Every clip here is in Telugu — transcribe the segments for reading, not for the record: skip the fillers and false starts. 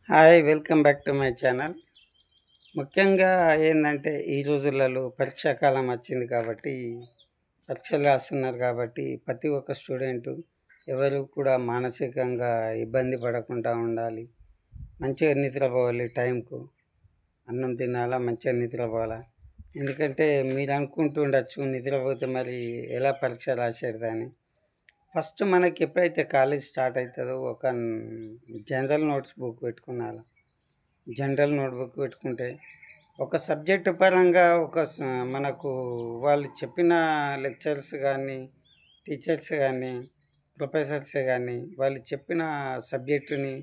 Hi, welcome back to my channel. ముఖ్యంగా ఏందంటే ఈ రోజులలో పరీక్షాకాలం వచ్చింది కాబట్టి పరీక్షలు రాస్తున్నారు కాబట్టి ప్రతి ఒక్క స్టూడెంటు ఎవరు కూడా మానసికంగా ఇబ్బంది పడకుండా ఉండాలి. మంచిగా నిద్రపోవాలి, టైంకు అన్నం తినాలా, మంచిగా నిద్రపోవాలా. ఎందుకంటే మీరు అనుకుంటూ ఉండొచ్చు నిద్రపోతే మరి ఎలా పరీక్ష రాసేదని. ఫస్ట్ మనకి ఎప్పుడైతే కాలేజ్ స్టార్ట్ అవుతుందో ఒక జనరల్ నోట్స్ బుక్ పెట్టుకున్నాను. జనరల్ నోట్బుక్ పెట్టుకుంటే ఒక సబ్జెక్టు పరంగా మనకు వాళ్ళు చెప్పిన లెక్చర్స్ కానీ, టీచర్స్ కానీ, ప్రొఫెసర్స్ కానీ వాళ్ళు చెప్పిన సబ్జెక్టుని,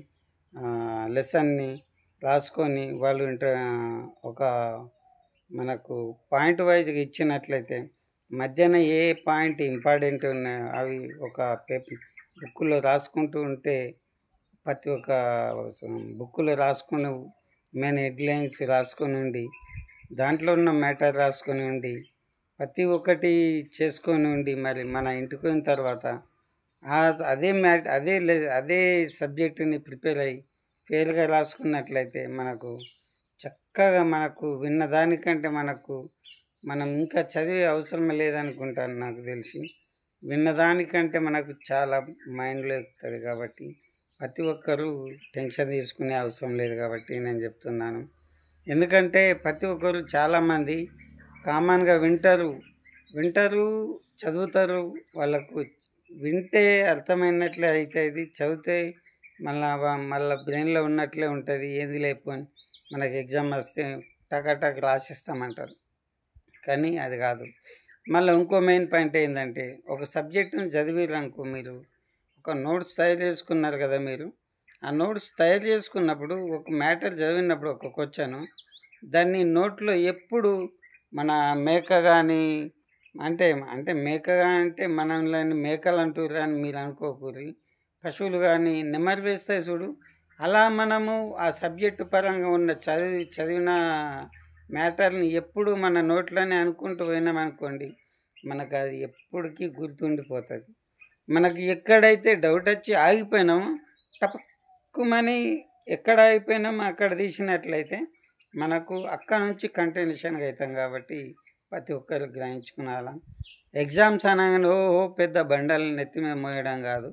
లెసన్ని రాసుకొని వాళ్ళు ఒక మనకు పాయింట్ వైజ్గా ఇచ్చినట్లయితే మధ్యాహ్నం ఏ పాయింట్ ఇంపార్టెంట్ ఉన్నాయో అవి ఒక బుక్కులో రాసుకుంటూ ఉంటే ప్రతి ఒక్క బుక్కులో రాసుకుని మెయిన్ హెడ్లైన్స్ రాసుకొని ఉండి దాంట్లో ఉన్న మ్యాటర్ రాసుకొని ఉండి ప్రతి ఒక్కటి చేసుకొని ఉండి మరి మన ఇంటికి పోయిన తర్వాత అదే సబ్జెక్టుని ప్రిపేర్ అయ్యి ఫెయిల్గా రాసుకున్నట్లయితే మనకు చక్కగా మనకు విన్నదానికంటే మనం ఇంకా చదివే అవసరం లేదనుకుంటాను. నాకు తెలిసి విన్నదానికంటే మనకు చాలా మైండ్లో ఎక్కుతుంది కాబట్టి ప్రతి ఒక్కరూ టెన్షన్ తీసుకునే అవసరం లేదు కాబట్టి నేను చెప్తున్నాను. ఎందుకంటే ప్రతి ఒక్కరు చాలామంది కామన్గా వింటారు, చదువుతారు. వాళ్ళకు వింటే అర్థమైనట్లే అవుతుంది, చదివితే మళ్ళీ బ్రెయిన్లో ఉన్నట్లే ఉంటుంది. ఏది లేకపోని మనకి ఎగ్జామ్ వస్తే టక్ రాసిస్తామంటారు, కానీ అది కాదు. మళ్ళీ ఇంకో మెయిన్ పాయింట్ ఏంటంటే ఒక సబ్జెక్టును చదివిరనుకో, మీరు ఒక నోట్స్ తయారు చేసుకున్నారు కదా, మీరు ఆ నోట్స్ తయారు చేసుకున్నప్పుడు ఒక మ్యాటర్ చదివినప్పుడు ఒక క్వశ్చను దాన్ని నోట్లో ఎప్పుడు మన మేక కానీ అంటే అంటే మేకగా అంటే మనల్ని మేకలు అంటుర్రు అని మీరు అనుకోకూరి, పశువులు కానీ నెమరు వేస్తాయి చూడు, అలా మనము ఆ సబ్జెక్టు పరంగా ఉన్న చదివిన మ్యాటర్ని ఎప్పుడు మన నోట్లోనే అనుకుంటూ పోయినామనుకోండి, మనకు అది ఎప్పటికీ గుర్తుండిపోతుంది. మనకి ఎక్కడైతే డౌట్ వచ్చి ఆగిపోయినామో తప్పకుమని ఎక్కడ ఆగిపోయినామో అక్కడ తీసినట్లయితే మనకు అక్కడ నుంచి కంటిన్యూషన్గా అవుతాం. కాబట్టి ప్రతి ఒక్కరు గ్రహించుకునాల. ఎగ్జామ్స్ అనగానే పెద్ద బండలు నెత్తి మీద మోయడం కాదు,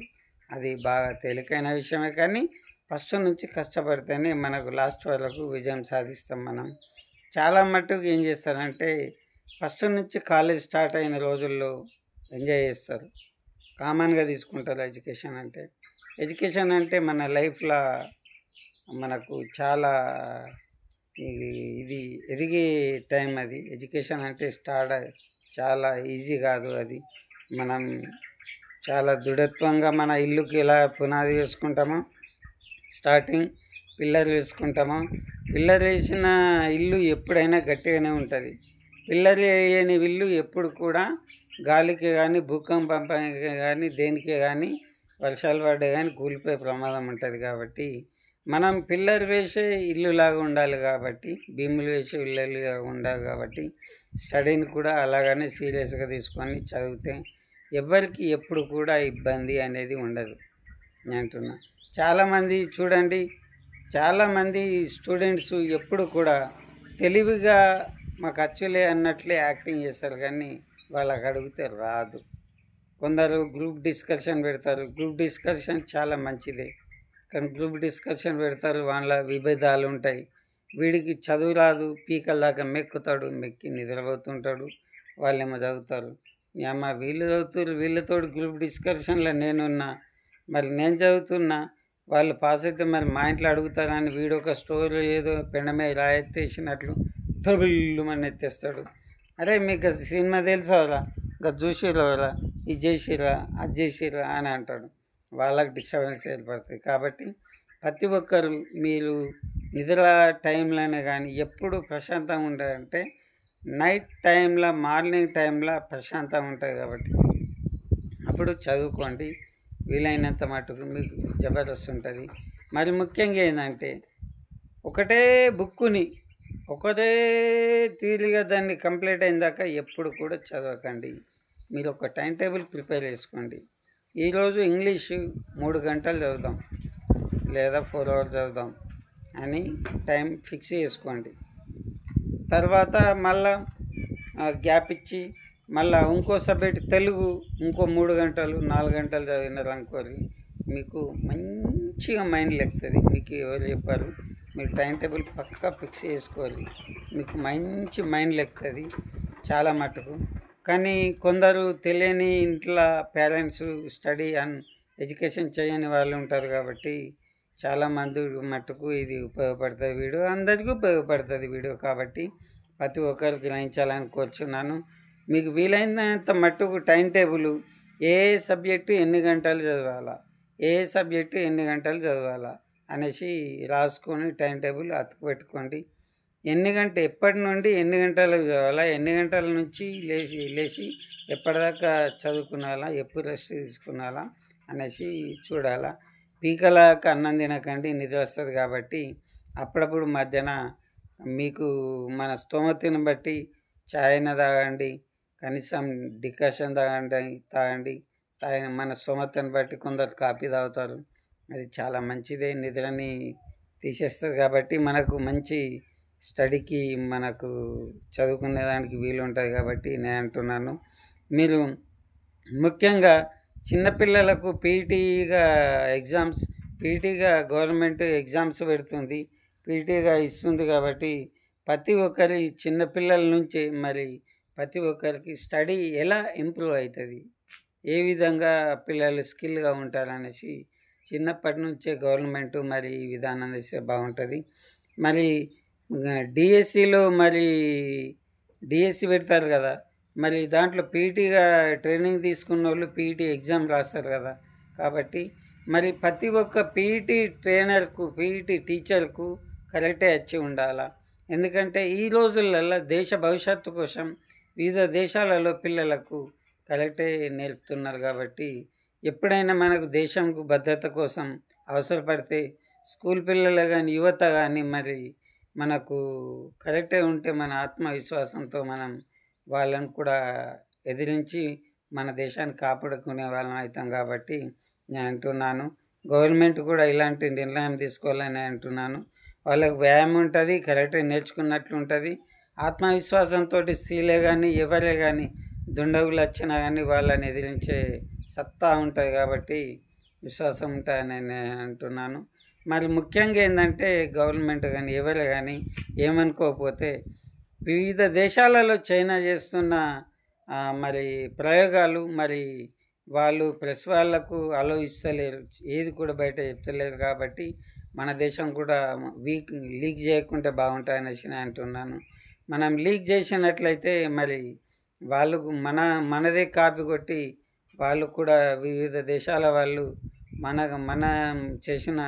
అది బాగా తేలికైన విషయమే. కానీ ఫస్ట్ నుంచి కష్టపడితేనే మనకు లాస్ట్ వరకు విజయం సాధిస్తాం. మనం చాలా మట్టుకు ఏం చేస్తారంటే ఫస్ట్ నుంచి కాలేజ్ స్టార్ట్ అయిన రోజుల్లో ఎంజాయ్ చేస్తారు, కామన్గా తీసుకుంటారు. ఎడ్యుకేషన్ అంటే మన లైఫ్లో మనకు చాలా ఇది ఎదిగే టైం. అది ఎడ్యుకేషన్ అంటే చాలా ఈజీ కాదు. అది మనం చాలా దృఢత్వంగా మన ఇల్లుకి ఎలా పునాది వేసుకుంటామో, స్టార్టింగ్ పిల్లర్ వేసుకుంటామో, పిల్లర్ వేసిన ఇల్లు ఎప్పుడైనా గట్టిగానే ఉంటుంది. పిల్లర్ వేయని ఇల్లు ఎప్పుడు కూడా గాలికి కానీ, భూకంపానికి కానీ, దేనికే కానీ, వర్షాలు పడ్డా కానీ కూలిపోయే ప్రమాదం ఉంటుంది. కాబట్టి మనం పిల్లర్ వేసే ఇల్లులాగా ఉండాలి కాబట్టి, భీములు వేసే ఇల్లులాగా ఉండాలి కాబట్టి స్టడీని కూడా అలాగనే సీరియస్గా తీసుకొని చదివితే ఎవరికి ఎప్పుడు కూడా ఇబ్బంది అనేది ఉండదు నేను అంటున్నా. చాలామంది చూడండి, చాలామంది స్టూడెంట్స్ ఎప్పుడు కూడా తెలివిగా మాకు అచ్చులే అన్నట్లే యాక్టింగ్ చేస్తారు, కానీ వాళ్ళకి అడిగితే రాదు. కొందరు గ్రూప్ డిస్కషన్ పెడతారు, గ్రూప్ డిస్కషన్ చాలా మంచిదే, కానీ గ్రూప్ డిస్కషన్ పెడతారు, వాళ్ళ విభేదాలు ఉంటాయి. వీడికి చదువు రాదు, పీకల దాకా మెక్కుతాడు, మెక్కి నిద్రపోతుంటాడు, వాళ్ళేమో చదువుతారు. అమ్మ వీళ్ళు చదువుతారు, వీళ్ళతో గ్రూప్ డిస్కషన్లో నేనున్నా, మరి నేను చదువుతున్నా, వాళ్ళు పాస్ అయితే మరి మా ఇంట్లో అడుగుతారని వీడు ఒక స్టోరీ ఏదో పెండమే రాయెత్తేసినట్లు తబిల్లు మన ఎత్తేస్తాడు. అరే మీకు సినిమా తెలుసా, ఇంకా చూసిరా, ఇది చేసిరా, అది చేసిరా అని అంటాడు. వాళ్ళకి డిస్టర్బెన్స్ ఏర్పడుతుంది. కాబట్టి ప్రతి ఒక్కరు మీరు నిద్ర టైంలోనే కానీ ఎప్పుడు ప్రశాంతంగా ఉండాలంటే నైట్ టైంలో, మార్నింగ్ టైంలో ప్రశాంతంగా ఉంటుంది. కాబట్టి అప్పుడు చదువుకోండి, వీలైనంత మటుకు మీకు జబర్దస్త్ ఉంటుంది. మరి ముఖ్యంగా ఏంటంటే ఒకటే బుక్కుని ఒకటే తీరిగా దాన్ని కంప్లీట్ అయిన దాకా ఎప్పుడు కూడా చదవకండి. మీరు ఒక టైం టేబుల్ ప్రిపేర్ చేసుకోండి. ఈరోజు ఇంగ్లీషు 3 గంటలు చదువుదాం లేదా 4 hours చదువుదాం, అని టైం ఫిక్స్ చేసుకోండి. తర్వాత మళ్ళా గ్యాప్ ఇచ్చి మళ్ళీ ఇంకో సబ్జెక్ట్ తెలుగు ఇంకో 3 గంటలు 4 గంటలు చదివినారు అనుకోరి, మీకు మంచిగా మైండ్లో ఎక్కుతుంది. మీకు ఎవరు చెప్పారు, మీరు టైం టేబుల్ పక్కా ఫిక్స్ చేసుకోవాలి, మీకు మంచి మైండ్లో ఎక్కుతుంది చాలా మటుకు. కానీ కొందరు తెలియని ఇంట్లో పేరెంట్స్ స్టడీ అండ్ ఎడ్యుకేషన్ చేయని వాళ్ళు ఉంటారు కాబట్టి చాలామంది మట్టుకు ఇది ఉపయోగపడుతుంది వీడియో, అందరికీ ఉపయోగపడుతుంది వీడియో. కాబట్టి ప్రతి ఒక్కరికి గ్రహించాలని కోరుచున్నాను. మీకు వీలైనంత మట్టుకు టైం టేబుల్ ఏ సబ్జెక్టు ఎన్ని గంటలు చదవాలా, ఏ సబ్జెక్టు ఎన్ని గంటలు చదవాలా అనేసి రాసుకొని టైం టేబుల్ అతుకు పెట్టుకోండి. ఎప్పటి నుండి ఎన్ని గంటలకు చదవాలా, ఎన్ని గంటల నుంచి లేచి ఎప్పటిదాకా చదువుకునాలా, ఎప్పుడు రెస్ట్ తీసుకునాలా అనేసి చూడాలా. పీకలాక అన్నం తినకండి, నిద్ర వస్తుంది. కాబట్టి అప్పుడప్పుడు మధ్యాహ్న మీకు మన స్తోమతను బట్టి చాయ్ అయినా తాగండి, కనీసం డికాషన్ తాగండి. మన స్తోమతను బట్టి కొందరు కాఫీ తాగుతారు, అది చాలా మంచిదే, నిద్రని తీసేస్తుంది. కాబట్టి మనకు మంచి స్టడీకి మనకు చదువుకునేదానికి వీలు ఉంటుంది. కాబట్టి నేను అంటున్నాను, మీరు ముఖ్యంగా చిన్నపిల్లలకు పీటీగా గవర్నమెంట్ ఎగ్జామ్స్ పెడుతుంది, పీటీగా ఇస్తుంది. కాబట్టి ప్రతి ఒక్కరి చిన్నపిల్లల నుంచి మరి ప్రతి ఒక్కరికి స్టడీ ఎలా ఇంప్రూవ్ అవుతుంది, ఏ విధంగా పిల్లలు స్కిల్గా ఉంటారనేసి చిన్నప్పటి నుంచే గవర్నమెంట్ మరి ఈ విధానం ఇస్తే బాగుంటుంది. మరి డిఎస్సి పెడతారు కదా, మరి దాంట్లో పీటీగా ట్రైనింగ్ తీసుకున్న వాళ్ళు పీటీ ఎగ్జామ్ రాస్తారు కదా. కాబట్టి మరి ప్రతి ఒక్క పీటీ ట్రైనర్కు, పీటీ టీచర్కు కరెక్టే వచ్చి ఉండాలా. ఎందుకంటే ఈ రోజులలో దేశ భవిష్యత్తు కోసం వివిధ దేశాలలో పిల్లలకు కరెక్టే నేర్పుతున్నారు. కాబట్టి ఎప్పుడైనా మనకు దేశంకు భద్రత కోసం అవసరపడితే స్కూల్ పిల్లలు కానీ యువత కానీ మరి మనకు కరెక్టే ఉంటే మన ఆత్మవిశ్వాసంతో మనం వాళ్ళని కూడా ఎదిరించి మన దేశాన్ని కాపాడుకునే వాళ్ళం అవుతాం. కాబట్టి నేను అంటున్నాను, గవర్నమెంట్ కూడా ఇలాంటి నిర్ణయం తీసుకోవాలని అంటున్నాను. వాళ్ళకు వ్యాయామం ఉంటుంది, కరెక్ట్గా నేర్చుకున్నట్లు ఉంటుంది. ఆత్మవిశ్వాసంతో స్త్రీలే కానీ ఎవరే కానీ దుండగులు వచ్చినా కానీ వాళ్ళని ఎదిరించే సత్తా ఉంటుంది. కాబట్టి విశ్వాసం ఉంటుందని నేను అంటున్నాను. మరి ముఖ్యంగా ఏంటంటే గవర్నమెంట్ కానీ ఎవరే కానీ ఏమనుకోకపోతే వివిధ దేశాలలో చైనా చేస్తున్న మరి ప్రయోగాలు మరి వాళ్ళు ప్రెస్ వాళ్ళకు అలో ఇస్తలేరు, ఏది కూడా బయట చెప్తలేరు. కాబట్టి మన దేశం కూడా లీక్ చేయకుంటే బాగుంటుందనేసి నేను అంటున్నాను. మనం లీక్ చేసినట్లయితే మరి వాళ్ళు మనదే కాపీ కొట్టి వాళ్ళు కూడా వివిధ దేశాల వాళ్ళు మన చేసిన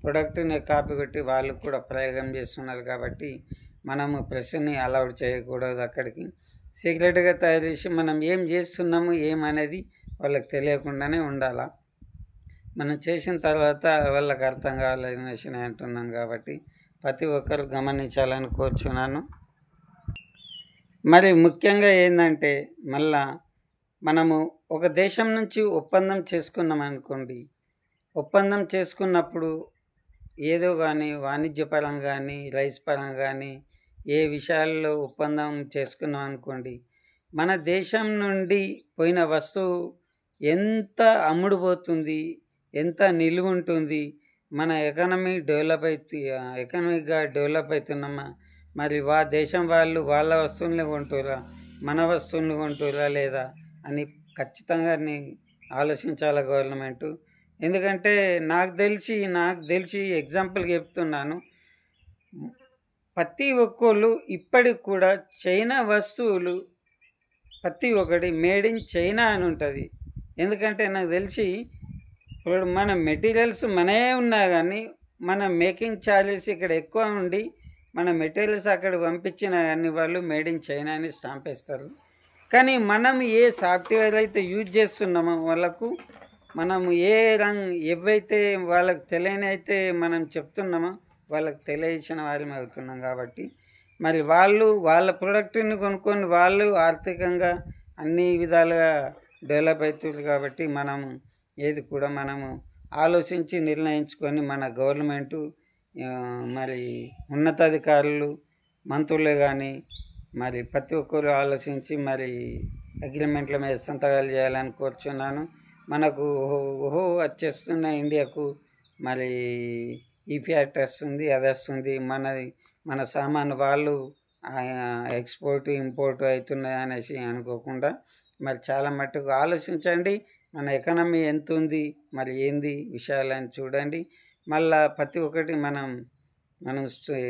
ప్రొడక్ట్ని కాపీ కొట్టి వాళ్ళు కూడా ప్రయోగం చేస్తున్నారు. కాబట్టి మనము ప్రెస్ని అలౌడ్ చేయకూడదు. అక్కడికి సీక్రెట్గా తయారు చేసి మనం ఏం చేస్తున్నాము ఏమనేది వాళ్ళకి తెలియకుండానే ఉండాలా. మనం చేసిన తర్వాత వాళ్ళకి అర్థం కావాలనేసి నేను అంటున్నాను. కాబట్టి ప్రతి ఒక్కరు గమనించాలని కోరుచున్నాను. మరి ముఖ్యంగా ఏంటంటే మళ్ళా మనము ఒక దేశం నుంచి ఒప్పందం చేసుకున్నాం అనుకోండి, ఒప్పందం చేసుకున్నప్పుడు ఏదో కానీ వాణిజ్యపరంగా కానీ రైస్ పరంగా కానీ ఏ విషయాల్లో ఒప్పందం చేసుకున్నాం అనుకోండి, మన దేశం నుండి పోయిన వస్తువు ఎంత అమ్ముడుపోతుంది, ఎంత నిలువ ఉంటుంది, మన ఎకనామిక్గా డెవలప్ అవుతున్నామా, మరి దేశం వాళ్ళు వాళ్ళ వస్తువుల్ని కొంటురా మన వస్తువుల్ని కొంటురా లేదా అని ఖచ్చితంగా ఆలోచించాలి గవర్నమెంటు. ఎందుకంటే నాకు తెలిసి ఎగ్జాంపుల్గా చెప్తున్నాను, ప్రతి ఒక్కళ్ళు ఇప్పటికి కూడా చైనా వస్తువులు ప్రతి ఒక్కటి మేడ్ ఇన్ చైనా అని ఉంటుంది. ఎందుకంటే నాకు తెలిసి ఇప్పుడు మన మెటీరియల్స్ మనమే ఉన్నా కానీ మన మేకింగ్ ఛార్జెస్ ఇక్కడ ఎక్కువ ఉండి మన మెటీరియల్స్ అక్కడ పంపించినా కానీ వాళ్ళు మేడ్ ఇన్ చైనా అని స్టాంప్ వేస్తారు. కానీ మనం ఏ సాఫ్ట్వేర్ అయితే యూజ్ చేస్తున్నామో వాళ్ళకు మనము ఏవైతే వాళ్ళకి తెలియని అయితే మనం చెప్తున్నామో వాళ్ళకి తెలియచిన వారిని అవుతున్నాం. కాబట్టి మరి వాళ్ళ ప్రోడక్ట్ని కొనుక్కొని వాళ్ళు ఆర్థికంగా అన్ని విధాలుగా డెవలప్ అవుతుంది. కాబట్టి మనము ఏది కూడా మనము ఆలోచించి నిర్ణయించుకొని మన గవర్నమెంటు మరి ఉన్నతాధికారులు, మంత్రులే కానీ మరి ప్రతి ఒక్కరు ఆలోచించి మరి అగ్రిమెంట్ల మీద సంతకాలు చేయాలని కోరుచున్నాను. మనకు ఓహో వచ్చేస్తున్న ఇండియాకు మరి ఈపీఆర్ వస్తుంది, అది వస్తుంది, మన సామాను వాళ్ళు ఎక్స్పోర్ట్ ఇంపోర్ట్ అవుతున్నాయి అనేసి అనుకోకుండా మరి చాలా మట్టుకు ఆలోచించండి. మన ఎకానమీ ఎంత ఉంది, మరి ఏంది విషయాలని చూడండి. మళ్ళా ప్రతి ఒక్కటి మనం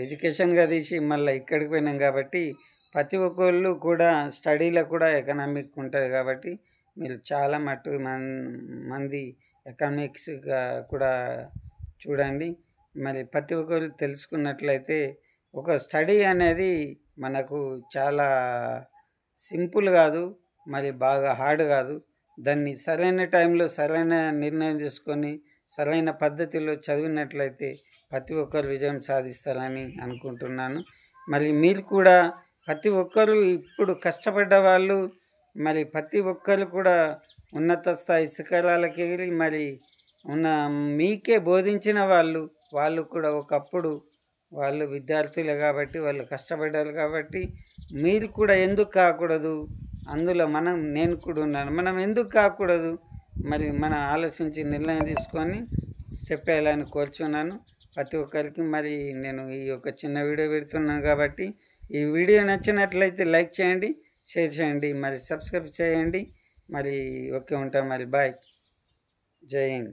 ఎడ్యుకేషన్గా తీసి మళ్ళీ ఇక్కడికి పోయినాం కాబట్టి ప్రతి ఒక్కళ్ళు కూడా స్టడీలో కూడా ఎకనామిక్ ఉంటుంది కాబట్టి మీరు చాలా మట్టు మంది ఎకనామిక్స్గా కూడా చూడండి. మరి ప్రతి ఒక్కరు తెలుసుకున్నట్లయితే ఒక స్టడీ అనేది మనకు చాలా సింపుల్ కాదు, మరి బాగా హార్డ్ కాదు. దాన్ని సరైన టైంలో సరైన నిర్ణయం తీసుకొని సరైన పద్ధతిలో చదివినట్లయితే ప్రతి ఒక్కరు విజయం సాధిస్తారని అనుకుంటున్నాను. మరి మీరు కూడా ప్రతి ఒక్కరు ఇప్పుడు కష్టపడ్డ వాళ్ళు మరి ప్రతి ఒక్కరు కూడా ఉన్నత స్థాయి శిఖరాలకి ఎగిరి మరి మీకే బోధించిన వాళ్ళు కూడా ఒకప్పుడు వాళ్ళు విద్యార్థులే కాబట్టి వాళ్ళు కష్టపడ్డారు కాబట్టి మీరు కూడా ఎందుకు కాకూడదు? అందులో నేను కూడా ఉన్నాను. మనం ఎందుకు కాకూడదు? మరి మనం ఆలోచించి నిర్ణయం తీసుకొని చెప్పేయాలని కోరుచున్నాను ప్రతి ఒక్కరికి. మరి నేను ఈ యొక్క చిన్న వీడియో పెడుతున్నాను కాబట్టి ఈ వీడియో నచ్చినట్లయితే లైక్ చేయండి, షేర్ చేయండి, మరి సబ్స్క్రైబ్ చేయండి. మరి ఓకే, ఉంటాం. మరి బాయ్, జై హింద్.